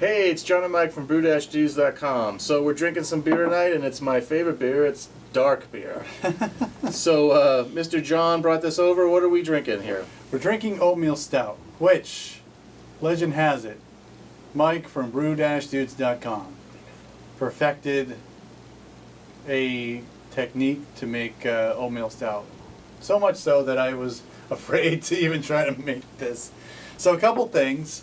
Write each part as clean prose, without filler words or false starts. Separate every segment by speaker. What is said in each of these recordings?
Speaker 1: Hey, it's John and Mike from brew-dues.com. So we're drinking some beer tonight, and it's my favorite beer. It's dark beer. So Mr. John brought this over. What are we drinking here?
Speaker 2: We're drinking Oatmeal Stout, which, legend has it, Mike from brew-dudes.com perfected a technique to make Oatmeal Stout. So much so that I was afraid to even try to make this. So a couple things.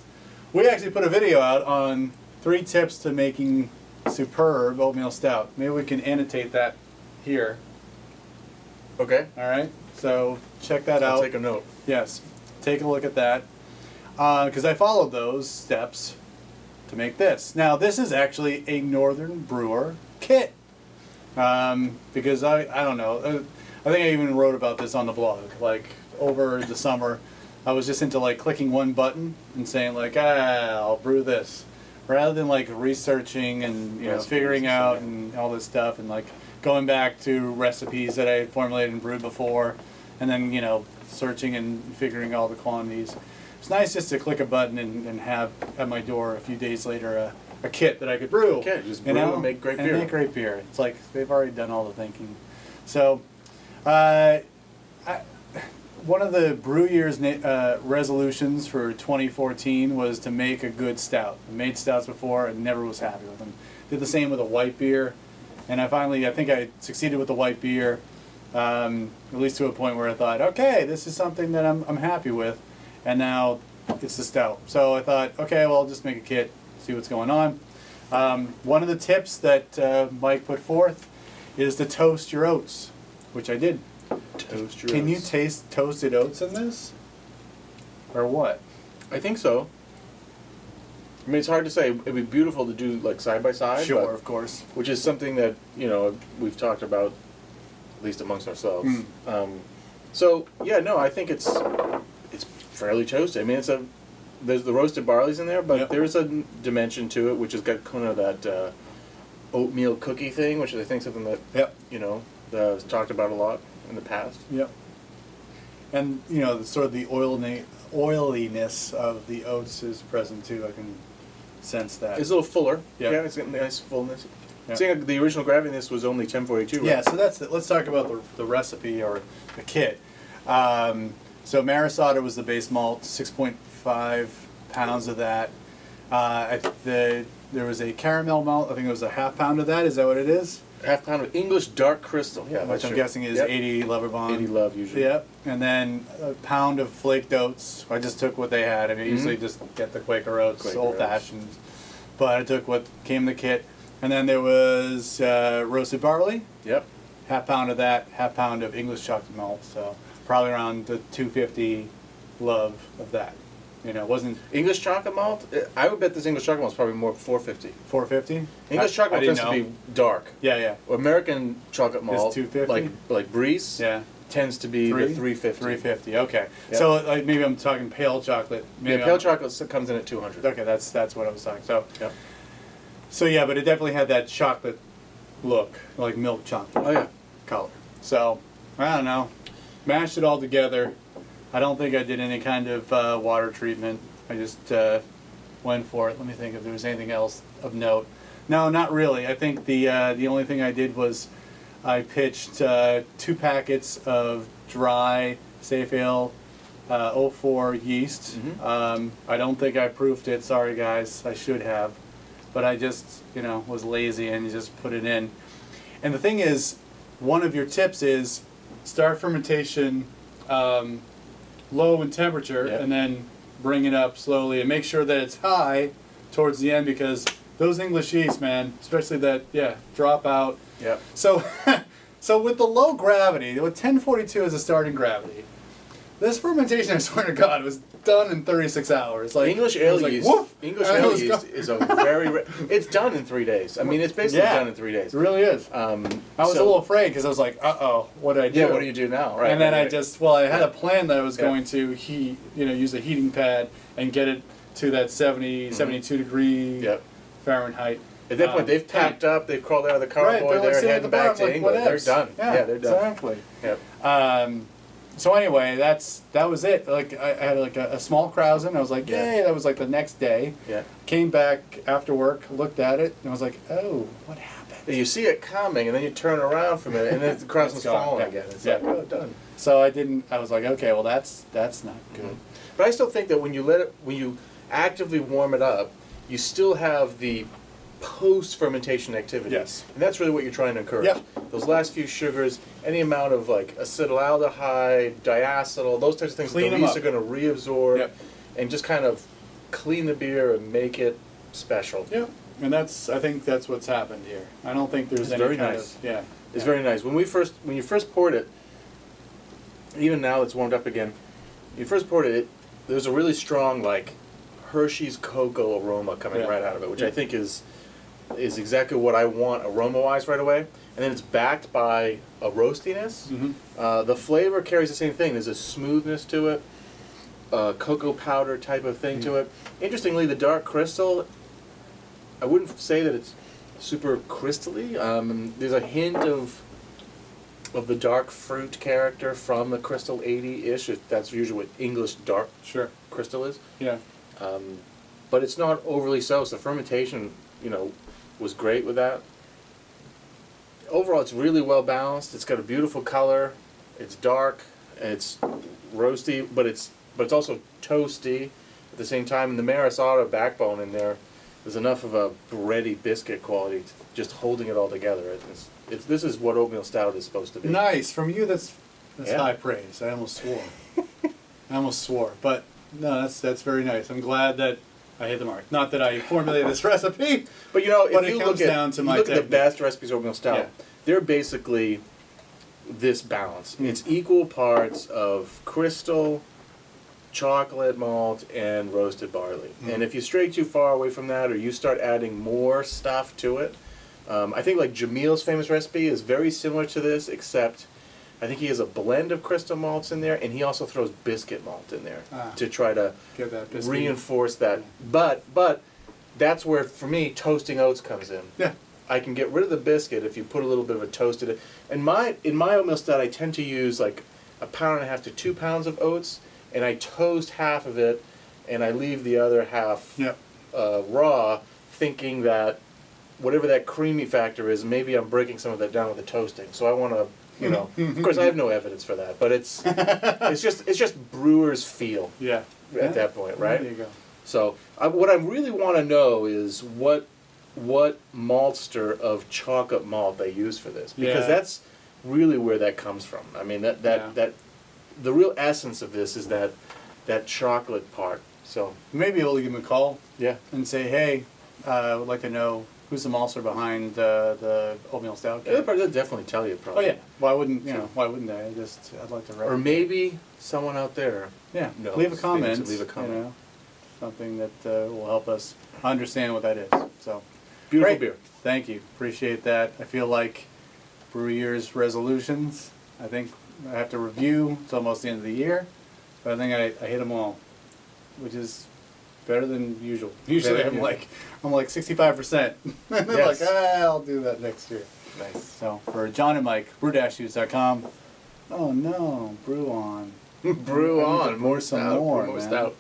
Speaker 2: We actually put a video out on 3 tips to making superb Oatmeal Stout. Maybe we can annotate that here.
Speaker 1: Okay.
Speaker 2: All right. So check that out.
Speaker 1: I'll take a note.
Speaker 2: Yes. Take a look at that. Because I followed those steps to make this. Now, this is actually a Northern Brewer Kit. Because I don't know. I think I even wrote about this on the blog. Like, over the summer, I was just into like clicking one button and saying like, I'll brew this, rather than like researching and figuring out and all this stuff and like going back to recipes that I had formulated and brewed before, and then searching and figuring all the quantities. It's nice just to click a button and have at my door a few days later a kit that I could brew.
Speaker 1: Okay, just brew and make great beer.
Speaker 2: And make great beer. It's like they've already done all the thinking. So, one of the Brew Year's resolutions for 2014 was to make a good stout. I made stouts before and never was happy with them. Did the same with a white beer, and I think I succeeded with the white beer, at least to a point where I thought, okay, this is something that I'm happy with, and now it's the stout. So I thought, okay, well, I'll just make a kit, see what's going on. One of the tips that Mike put forth is to toast your oats, which I did.
Speaker 1: Toast your
Speaker 2: Can
Speaker 1: oats.
Speaker 2: you taste toasted oats in this? Or what?
Speaker 1: I think so. I mean, it's hard to say. It'd be beautiful to do like side by side.
Speaker 2: Sure,
Speaker 1: but,
Speaker 2: of course.
Speaker 1: Which is something that we've talked about, at least amongst ourselves. So yeah, no, I think it's fairly toasted. I mean, there's the roasted barley's in there, but there's a dimension to it which has got kind of that oatmeal cookie thing, which is I think something that was talked about a lot in the past.
Speaker 2: Yep. And sort of the oiliness of the oats is present too. I can sense that.
Speaker 1: It's a little fuller.
Speaker 2: Yep.
Speaker 1: Yeah, it's got a nice fullness.
Speaker 2: Yep.
Speaker 1: Seeing the original gravity in this was only 1042. Right?
Speaker 2: Yeah, so that's it. Let's talk about the recipe or the kit. So Maris Otter was the base malt, 6.5 pounds of that. There was a caramel malt. I think it was a half pound of that. Is that what it is?
Speaker 1: Half pound of English dark crystal. Yeah,
Speaker 2: which I'm guessing is 80 Leverbond.
Speaker 1: 80 Love usually.
Speaker 2: Yep. And then a pound of flaked oats. I just took what they had. I mean, usually just get the Quaker Oats, old-fashioned. But I took what came in the kit. And then there was roasted barley.
Speaker 1: Yep.
Speaker 2: Half pound of that. Half pound of English chocolate malt. So probably around the 250 Love of that. It wasn't
Speaker 1: English chocolate malt. I would bet this English chocolate malt is probably more 450.
Speaker 2: 450.
Speaker 1: English chocolate tends to be dark.
Speaker 2: Yeah.
Speaker 1: American chocolate malt,
Speaker 2: is 250.
Speaker 1: Like Breeze.
Speaker 2: Yeah.
Speaker 1: Tends to be the 350.
Speaker 2: 350. Okay. Yep. So like maybe I'm talking pale chocolate. Maybe
Speaker 1: pale chocolate comes in at 200.
Speaker 2: Okay, that's what I was talking. So.
Speaker 1: Yep.
Speaker 2: So yeah, but it definitely had that chocolate look, like milk chocolate.
Speaker 1: Oh yeah.
Speaker 2: Color. So I don't know. Mashed it all together. I don't think I did any kind of water treatment. I just went for it. Let me think if there was anything else of note. No, not really. I think the only thing I did was I pitched 2 packets of dry Safe Ale 04 yeast. I don't think I proofed it. Sorry guys, I should have. But I just was lazy and just put it in. And the thing is, one of your tips is start fermentation low in temperature and then bring it up slowly and make sure that it's high towards the end, because those English yeast, man, especially that drop out.
Speaker 1: Yep.
Speaker 2: So so with the low gravity, with 1042 as a starting gravity, this fermentation, I swear to God, was done in 36 hours. Like
Speaker 1: English ale yeast. English ale yeast is a very. It's done in 3 days. I mean, it's basically done in 3 days.
Speaker 2: It really is. I was a little afraid because I was like, what do I do?
Speaker 1: Yeah, what do you do now? Right.
Speaker 2: And then I had a plan that I was going to use a heating pad and get it to that 70, 72 degree Fahrenheit.
Speaker 1: At that point, they've packed up. They've crawled out of the cardboard. They're heading back to England. They're done. Yeah, they're done.
Speaker 2: Exactly.
Speaker 1: Yep.
Speaker 2: So anyway, that was it. Like I had like a small Krausen. I was like, yay! That was like the next day.
Speaker 1: Yeah.
Speaker 2: Came back after work, looked at it, and I was like, oh, what happened?
Speaker 1: You see it coming, and then you turn around from it, and then the Krausen's falling again. It's like, oh, done.
Speaker 2: So I was like, okay, well that's not good.
Speaker 1: But I still think that when you actively warm it up, you still have the post-fermentation activity.
Speaker 2: Yes.
Speaker 1: And that's really what you're trying to encourage.
Speaker 2: Yeah.
Speaker 1: Those last few sugars, any amount of like acetaldehyde, diacetyl, those types of things,
Speaker 2: Clean
Speaker 1: the
Speaker 2: them
Speaker 1: yeast
Speaker 2: up.
Speaker 1: are going to reabsorb
Speaker 2: Yep.
Speaker 1: and just kind of clean the beer and make it special.
Speaker 2: Yeah. And I think that's what's happened here. I don't think there's
Speaker 1: It's
Speaker 2: any
Speaker 1: very
Speaker 2: kind
Speaker 1: nice.
Speaker 2: of, yeah.
Speaker 1: It's very nice. When you first poured it, even now it's warmed up again, you first poured it, there's a really strong like Hershey's cocoa aroma coming right out of it, which I think is exactly what I want aroma-wise right away. And then it's backed by a roastiness. The flavor carries the same thing. There's a smoothness to it, cocoa powder type of thing to it. Interestingly, the dark crystal, I wouldn't say that it's super crystally. There's a hint of the dark fruit character from the Crystal 80-ish. That's usually what English dark crystal is.
Speaker 2: Yeah.
Speaker 1: But it's not overly so. So the fermentation, was great with that. Overall, it's really well balanced. It's got a beautiful color. It's dark. It's roasty, but it's also toasty at the same time. And the Marisata backbone in there's enough of a bready biscuit quality just holding it all together. This is what oatmeal stout is supposed to be.
Speaker 2: Nice. From you, that's high praise. I almost swore. But no, that's very nice. I'm glad that I hit the mark. Not that I formulated this recipe,
Speaker 1: but
Speaker 2: if
Speaker 1: you
Speaker 2: it comes down to my
Speaker 1: look at the
Speaker 2: technique.
Speaker 1: best recipes of oatmeal stout, they're basically this balance. It's equal parts of crystal, chocolate malt, and roasted barley. And if you stray too far away from that, or you start adding more stuff to it, I think like Jamil's famous recipe is very similar to this, except I think he has a blend of crystal malts in there, and he also throws biscuit malt in there to try to
Speaker 2: get that biscuit.
Speaker 1: reinforce that. But that's where, for me, toasting oats comes in.
Speaker 2: Yeah.
Speaker 1: I can get rid of the biscuit if you put a little bit of a toast in it. And in my oatmeal stout, I tend to use like 1.5 pounds to 2 pounds of oats, and I toast half of it, and I leave the other half raw, thinking that whatever that creamy factor is, maybe I'm breaking some of that down with the toasting. So I want to, of course I have no evidence for that, but it's just brewer's feel.
Speaker 2: Yeah.
Speaker 1: At that point, right?
Speaker 2: There you go.
Speaker 1: So what I really want to know is what maltster of chocolate malt they use for this, because that's really where that comes from. I mean that the real essence of this is that chocolate part. So
Speaker 2: maybe we'll give him a call.
Speaker 1: Yeah.
Speaker 2: And say, hey, I would like to know who's the maltster behind the oatmeal stout.
Speaker 1: They'll definitely tell you, probably.
Speaker 2: Oh yeah. Why wouldn't Why wouldn't they? I'd like to.
Speaker 1: Or maybe someone out there.
Speaker 2: Yeah.
Speaker 1: knows.
Speaker 2: Leave a comment.
Speaker 1: Leave a comment.
Speaker 2: Something that will help us understand what that is. So.
Speaker 1: Beautiful
Speaker 2: Great.
Speaker 1: beer.
Speaker 2: Thank you. Appreciate that. I feel like Brew Year's resolutions, I think I have to review. It's almost the end of the year, but I think I hit them all, which is better than usual. Usually I'm like 65%. And then like, I'll do that next year.
Speaker 1: Nice.
Speaker 2: So for John and Mike, brew-use.com. Oh no, brew on.
Speaker 1: Brew on.
Speaker 2: More some more,
Speaker 1: More
Speaker 2: man.
Speaker 1: stout.